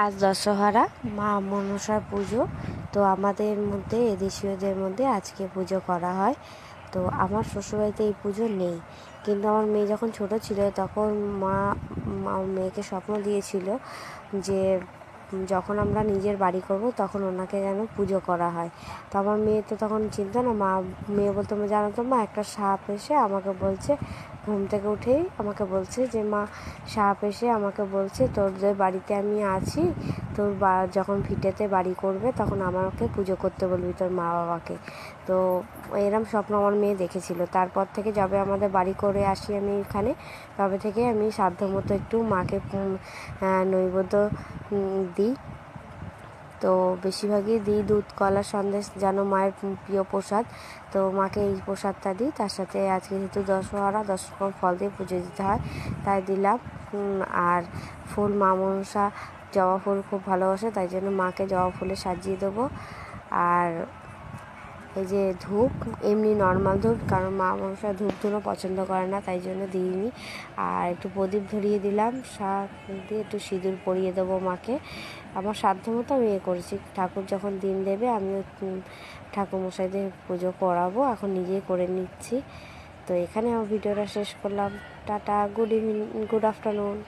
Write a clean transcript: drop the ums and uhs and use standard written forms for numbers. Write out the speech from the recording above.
আজ দশহরা, মা মনসার পুজো। তো আমাদের মধ্যে এদেশীয়দের মধ্যে আজকে পুজো করা হয়। তো আমার শ্বশুরবাড়িতে এই পুজো নেই, কিন্তু আমার মেয়ে যখন ছোট ছিল তখন মা আমার মেয়েকে স্বপ্ন দিয়েছিল যে যখন আমরা নিজের বাড়ি করব তখন ওনাকে যেন পুজো করা হয়। তো আমার মেয়ে তো তখন চিন্তা না, মেয়ে বলতো, জানো তো মা, একটা সাপ এসে আমাকে বলছে, ঘুম থেকে উঠেই আমাকে বলছে যে মা, সাপ এসে আমাকে বলছে তোদের বাড়িতে আমি আছি, তোর যখন ভিটেতে বাড়ি করবে তখন আমাকে পুজো করতে বলবি তোর মা বাবাকে। তো এরম স্বপ্ন আমার মেয়ে দেখেছিল। তারপর থেকে যবে আমাদের বাড়ি করে আসি আমি এখানে, তবে থেকে আমি সাধ্যমতো একটু মাকে নৈবেদ্য দিই। তো বেশিরভাগই দিই দুধ, কলা, সন্দেশ, যেন মায়ের প্রিয় প্রসাদ। তো মাকে এই প্রসাদটা দিই। তার সাথে আজকে যেহেতু দশহরা, 10 রকম ফল দিয়ে পুজো দিতে হয়, তাই দিলাম। আর ফুল, মা মনসা জবা ফুল খুব ভালোবাসে, তাই জন্য মাকে জবা ফুলে সাজিয়ে দেবো। আর এই যে ধূপ, এমনি নর্মাল ধূপ, কারণ মা মনসা ধূপ ধুনো পছন্দ করে না, তাই জন্য দিইনি। আর একটু প্রদীপ ধরিয়ে দিলাম, শাক দিয়ে একটু সিঁদুর পরিয়ে দেবো মাকে। আমার সাধ্য মতো আমি করেছি। ঠাকুর যখন দিন দেবে আমিও ঠাকুরমশাইদের পুজো করাবো, এখন নিজেই করে নিচ্ছি। তো এখানে আমার ভিডিওটা শেষ করলাম। Tata, good evening, good afternoon.